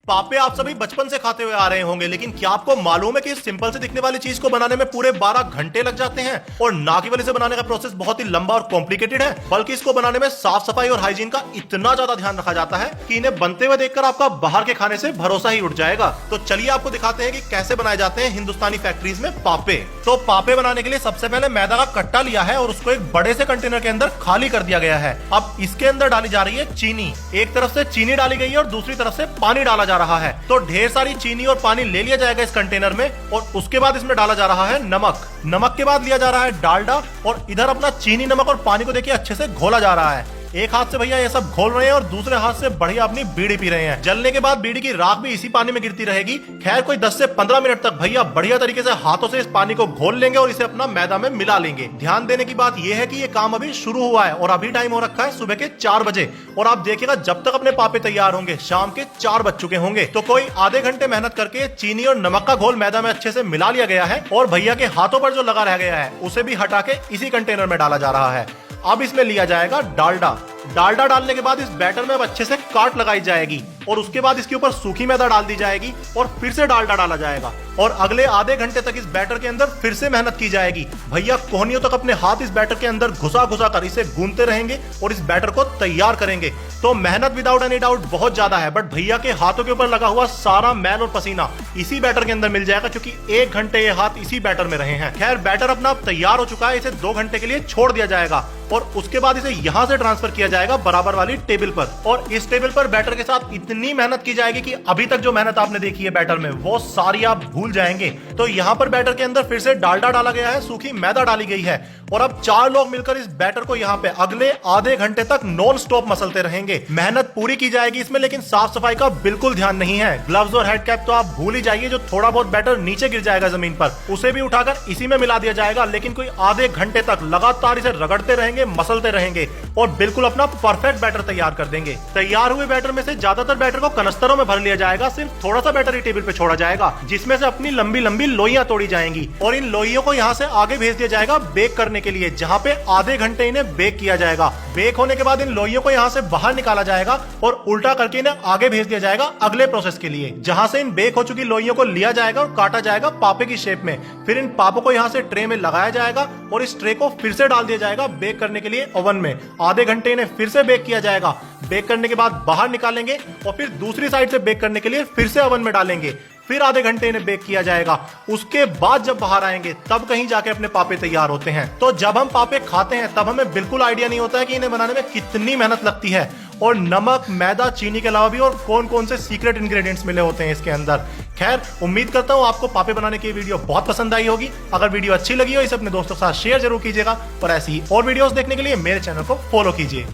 पापे आप सभी बचपन से खाते हुए आ रहे होंगे, लेकिन क्या आपको मालूम है कि इस सिंपल से दिखने वाली चीज को बनाने में पूरे 12 घंटे लग जाते हैं और ना केवल इसे बनाने का प्रोसेस बहुत ही लंबा और कॉम्प्लिकेटेड है, बल्कि इसको बनाने में साफ सफाई और हाइजीन का इतना ज्यादा ध्यान रखा जाता है कि इन्हें बनते हुए देखकर आपका बाहर के खाने से भरोसा ही उठ जाएगा। तो चलिए आपको दिखाते हैं कि कैसे बनाए जाते हैं हिंदुस्तानी फैक्ट्रीज में पापे। तो पापे बनाने के लिए सबसे पहले मैदा का कट्टा लिया है और उसको एक बड़े से कंटेनर के अंदर खाली कर दिया गया है। अब इसके अंदर डाली जा रही है चीनी। एक तरफ से चीनी डाली गई है और दूसरी तरफ से पानी डाला जा रहा है। तो ढेर सारी चीनी और पानी ले लिया जाएगा इस कंटेनर में और उसके बाद इसमें डाला जा रहा है नमक। नमक के बाद लिया जा रहा है डालडा और इधर अपना चीनी, नमक और पानी को देखिए अच्छे से घोला जा रहा है। एक हाथ से भैया ये सब घोल रहे हैं और दूसरे हाथ से बढ़िया अपनी बीड़ी पी रहे हैं। जलने के बाद बीड़ी की राख भी इसी पानी में गिरती रहेगी। खैर कोई 10 से 15 मिनट तक भैया बढ़िया तरीके से हाथों से इस पानी को घोल लेंगे और इसे अपना मैदा में मिला लेंगे। ध्यान देने की बात यह है कि ये काम अभी शुरू हुआ है और अभी टाइम हो रखा है सुबह के 4 बजे और आप देखिएगा जब तक अपने पापे तैयार होंगे शाम के 4 बज चुके होंगे। तो कोई आधे घंटे मेहनत करके चीनी और नमक का घोल मैदा में अच्छे से मिला लिया गया है और भैया के हाथों पर जो लगा रह गया है उसे भी हटा के इसी कंटेनर में डाला जा रहा है। अब इसमें लिया जाएगा डालडा। डालडा डालने के बाद इस बैटर में अब अच्छे से काट लगाई जाएगी और उसके बाद इसके ऊपर सूखी मैदा डाल दी जाएगी और फिर से डालडा डाला जाएगा और अगले आधे घंटे तक इस बैटर के अंदर फिर से मेहनत की जाएगी। भैया कोहनियों तक अपने हाथ इस बैटर के अंदर घुसा घुसा कर इसे गूंथते रहेंगे और इस बैटर को तैयार करेंगे। तो मेहनत विदाउट एनी डाउट बहुत ज्यादा है, बट भैया के हाथों के ऊपर लगा हुआ सारा मैल और पसीना इसी बैटर के अंदर मिल जाएगा, क्योंकि 1 घंटे ये हाथ इसी बैटर में रहे हैं। खैर बैटर अपना तैयार हो चुका है, इसे 2 घंटे के लिए छोड़ दिया जाएगा और उसके बाद इसे यहां से ट्रांसफर किया जाएगा बराबर वाली टेबल पर। और इस टेबल पर बैटर के साथ इतनी मेहनत की जाएगी कि अभी तक जो मेहनत आपने देखी है बैटर में वो सारी आप भूल जाएंगे। तो यहाँ पर बैटर के अंदर फिर से डालडा डाला गया है, सूखी मैदा डाली गई है और अब 4 लोग मिलकर इस बैटर को यहाँ पे अगले आधे घंटे तक नॉन स्टॉप मसलते रहेंगे। मेहनत पूरी की जाएगी इसमें, लेकिन साफ सफाई का बिल्कुल ध्यान नहीं है। ग्लव्स और हेड कैप तो आप भूल ही जाइए। जो थोड़ा बहुत बैटर नीचे गिर जाएगा जमीन पर उसे भी उठाकर इसी में मिला दिया जाएगा, लेकिन कोई आधे घंटे तक लगातार इसे रगड़ते रहेंगे, मसलते रहेंगे और बिल्कुल अपना परफेक्ट बैटर तैयार कर देंगे। तैयार हुए बैटर में से ज्यादातर बैटर को कनस्तरों में भर लिया जाएगा, सिर्फ थोड़ा सा बैटर ही टेबल पे छोड़ा जाएगा जिसमें से अपनी लंबी लंबी लोइयां तोड़ी जाएंगी और इन लोइयों को यहाँ से आगे भेज दिया जाएगा बेक करने के लिए, जहाँ पे आधे घंटे इन्हें बेक किया जाएगा। बेक होने के बाद इन लोइयों को यहाँ से बाहर निकाला जाएगा और उल्टा करके इन्हें आगे भेज दिया जाएगा अगले प्रोसेस के लिए, जहाँ से इन बेक हो चुकी लोइयों को लिया जाएगा और काटा जाएगा पापे की शेप में। फिर इन पापों को यहाँ से ट्रे में लगाया जाएगा और इस ट्रे को फिर से डाल दिया जाएगा बेक करने के लिए ओवन में। आधे घंटे इन्हें फिर से बेक किया जाएगा। बेक करने के बाद बाहर निकालेंगे और फिर दूसरी साइड से बेक करने के लिए फिर से ओवन में डालेंगे। फिर आधे घंटे इन्हें बेक किया जाएगा। उसके बाद जब बाहर आएंगे तब कहीं जाके अपने पापे तैयार होते हैं। तो जब हम पापे खाते हैं तब हमें बिल्कुल आइडिया नहीं होता है कि इन्हें बनाने में कितनी मेहनत लगती है और नमक, मैदा, चीनी के अलावा भी और कौन कौन से सीक्रेट इंग्रेडिएंट्स मिले होते हैं इसके अंदर। खैर उम्मीद करता हूँ आपको पापे बनाने की वीडियो बहुत पसंद आई होगी। अगर वीडियो अच्छी लगी हो इसे अपने दोस्तों के साथ शेयर जरूर कीजिएगा और ऐसी ही और वीडियोस देखने के लिए मेरे चैनल को फॉलो कीजिए।